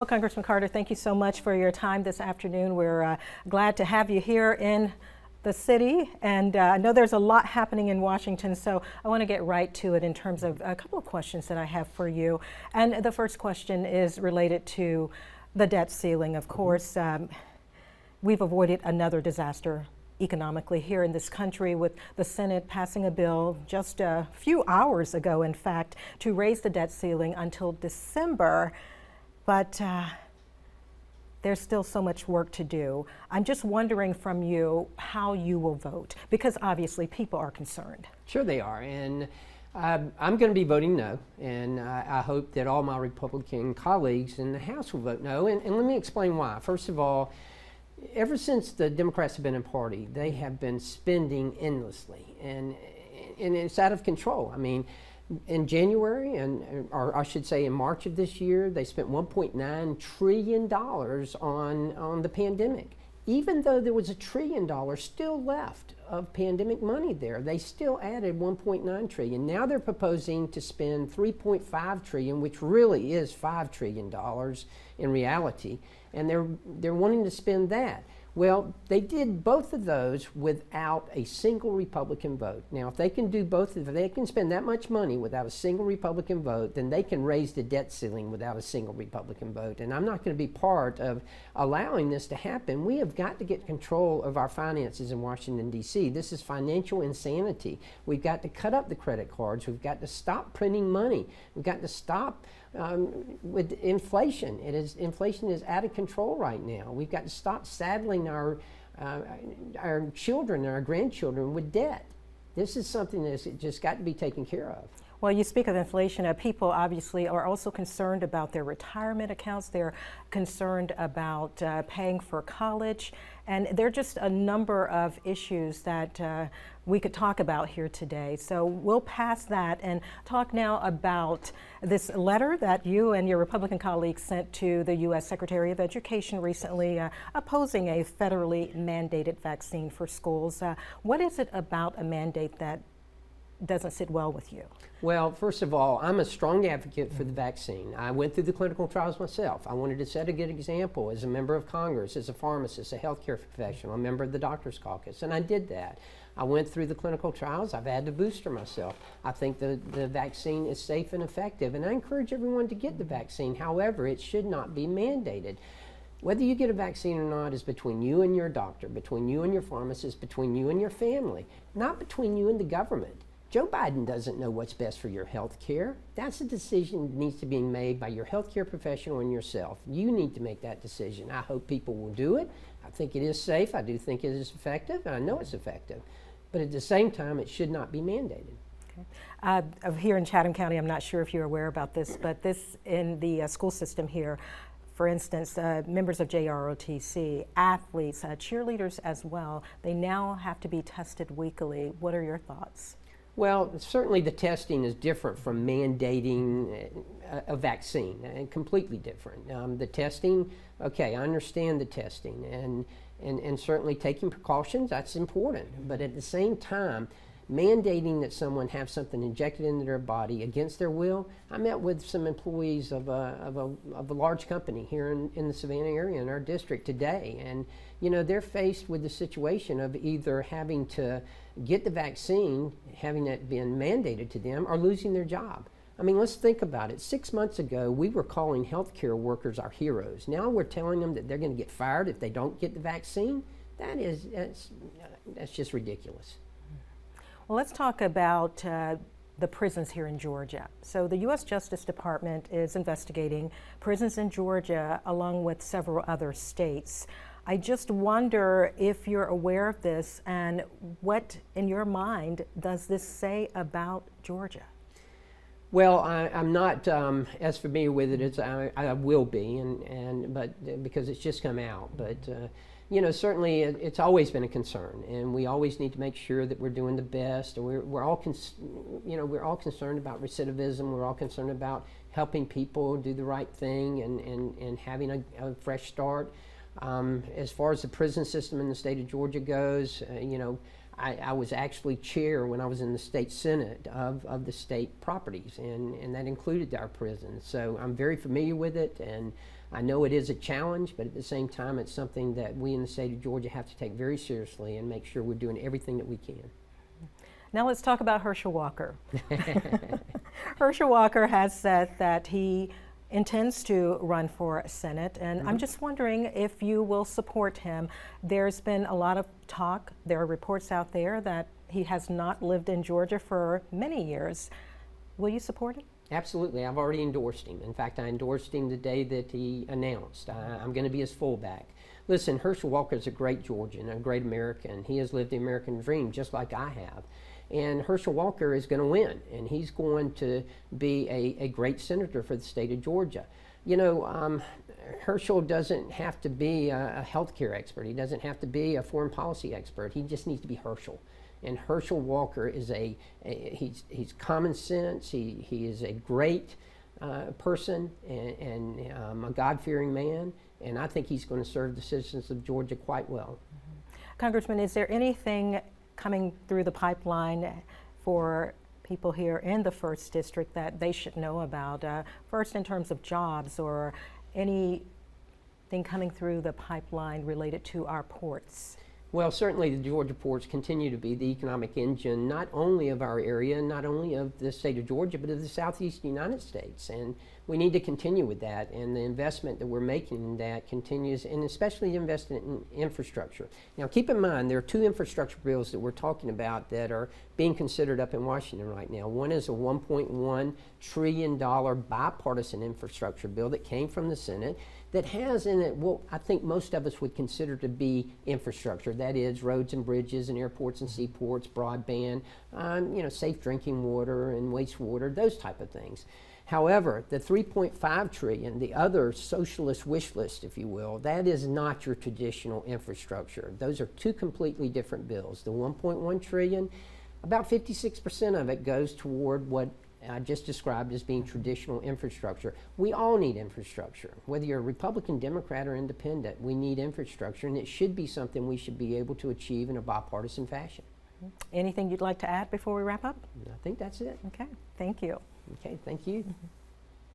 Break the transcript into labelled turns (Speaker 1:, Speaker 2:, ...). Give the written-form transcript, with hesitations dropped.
Speaker 1: Well, Congressman Carter, thank you so much for your time this afternoon. We're glad to have you here in the city, and I know there's a lot happening in Washington, so I want to get right to it in terms of a couple of questions that I have for you. And the first question is related to the debt ceiling. Of course, we've avoided another disaster economically here in this country with the Senate passing a bill just a few hours ago, in fact, to raise the debt ceiling until December. But there's still so much work to do. I'm just wondering from you how you will vote, because obviously people are concerned.
Speaker 2: Sure they are, and I'm going to be voting no, and I hope that all my Republican colleagues in the House will vote no, and let me explain why. First of all, ever since the Democrats have been in party, they have been spending endlessly, and it's out of control. I mean, in January, or I should say in March of this year, they spent $1.9 trillion on the pandemic. Even though there was $1 trillion still left of pandemic money there, they still added $1.9 trillion. Now they're proposing to spend $3.5 trillion, which really is $5 trillion in reality, and they're wanting to spend that. Well, they did both of those without a single Republican vote. Now, if they can do both, if they can spend that much money without a single Republican vote, then they can raise the debt ceiling without a single Republican vote. And I'm not going to be part of allowing this to happen. We have got to get control of our finances in Washington, D.C. This is financial insanity. We've got to cut up the credit cards. We've got to stop printing money. We've got to stop with inflation. Inflation is out of control right now. We've got to stop saddling our children and our grandchildren with debt. This is something that's just got to be taken care of.
Speaker 1: Well, you speak of inflation. People obviously are also concerned about their retirement accounts. They're concerned about paying for college. And there are just a number of issues that we could talk about here today. So we'll pass that and talk now about this letter that you and your Republican colleagues sent to the U.S. Secretary of Education recently opposing a federally mandated vaccine for schools. What is it about a mandate that doesn't sit well with you?
Speaker 2: Well, first of all, I'm a strong advocate for the vaccine. I went through the clinical trials myself. I wanted to set a good example as a member of Congress, as a pharmacist, a healthcare professional, a member of the Doctors Caucus, and I did that. I went through the clinical trials. I've had the booster myself. I think the vaccine is safe and effective, and I encourage everyone to get the vaccine. However, it should not be mandated. Whether you get a vaccine or not is between you and your doctor, between you and your pharmacist, between you and your family, not between you and the government. Joe Biden doesn't know what's best for your health care. That's a decision that needs to be made by your health care professional and yourself. You need to make that decision. I hope people will do it. I think it is safe. I do think it is effective, and I know it's effective. But at the same time, it should not be mandated.
Speaker 1: Okay. Here in Chatham County, I'm not sure if you're aware about this, but this in the school system here, for instance, members of JROTC, athletes, cheerleaders as well, they now have to be tested weekly. What are your thoughts?
Speaker 2: Well, certainly the testing is different from mandating a vaccine, and completely different. The testing, okay, I understand the testing, and certainly taking precautions, that's important. But at the same time, mandating that someone have something injected into their body against their will. I met with some employees of a large company here in the Savannah area in our district today, and you know, they're faced with the situation of either having to get the vaccine, having it been mandated to them, or losing their job. I mean, let's think about it. 6 months ago, we were calling healthcare workers our heroes. Now we're telling them that they're going to get fired if they don't get the vaccine. That's just ridiculous.
Speaker 1: Well, let's talk about the prisons here in Georgia. So the U.S. Justice Department is investigating prisons in Georgia along with several other states. I just wonder if you're aware of this, and what in your mind does this say about Georgia?
Speaker 2: Well, I'm not as familiar with it as I will be, but because it's just come out. But you know, certainly it's always been a concern, and we always need to make sure that we're doing the best. And we're all concerned about recidivism. We're all concerned about helping people do the right thing and having a fresh start. As far as the prison system in the state of Georgia goes, you know, I was actually chair when I was in the state senate of the state properties, and that included our prisons. So I'm very familiar with it, and I know it is a challenge, but at the same time, it's something that we in the state of Georgia have to take very seriously and make sure we're doing everything that we can.
Speaker 1: Now let's talk about Herschel Walker. Herschel Walker has said that he intends to run for Senate, and I'm just wondering if you will support him. There's been a lot of talk. There are reports out there that he has not lived in Georgia for many years. Will you support him?
Speaker 2: Absolutely. I've already endorsed him. In fact, I endorsed him the day that he announced. I'm going to be his fullback. Listen, Herschel Walker is a great Georgian, a great American. He has lived the American dream just like I have. And Herschel Walker is going to win, and he's going to be a great senator for the state of Georgia. You know, Herschel doesn't have to be a healthcare expert. He doesn't have to be a foreign policy expert. He just needs to be Herschel. And Herschel Walker is he's common sense. He is a great person and a God-fearing man. And I think he's going to serve the citizens of Georgia quite well.
Speaker 1: Congressman, is there anything coming through the pipeline for people here in the 1st District that they should know about? First, in terms of jobs or anything coming through the pipeline related to our ports?
Speaker 2: Well, certainly the Georgia ports continue to be the economic engine, not only of our area, not only of the state of Georgia, but of the Southeast United States. And we need to continue with that. And the investment that we're making in that continues, and especially investment in infrastructure. Now, keep in mind, there are 2 infrastructure bills that we're talking about that are being considered up in Washington right now. One is a $1.1 trillion bipartisan infrastructure bill that came from the Senate that has in it what I think most of us would consider to be infrastructure. That is roads and bridges and airports and seaports, broadband, you know, safe drinking water and wastewater, those type of things. However, the $3.5 trillion, the other socialist wish list, if you will, that is not your traditional infrastructure. Those are 2 completely different bills. The $1.1 trillion, about 56% of it goes toward what I just described as being traditional infrastructure. We all need infrastructure. Whether you're a Republican, Democrat, or Independent, we need infrastructure, and it should be something we should be able to achieve in a bipartisan fashion.
Speaker 1: Anything you'd like to add before we wrap up?
Speaker 2: I think that's it.
Speaker 1: Okay, thank you.
Speaker 2: Okay, thank you.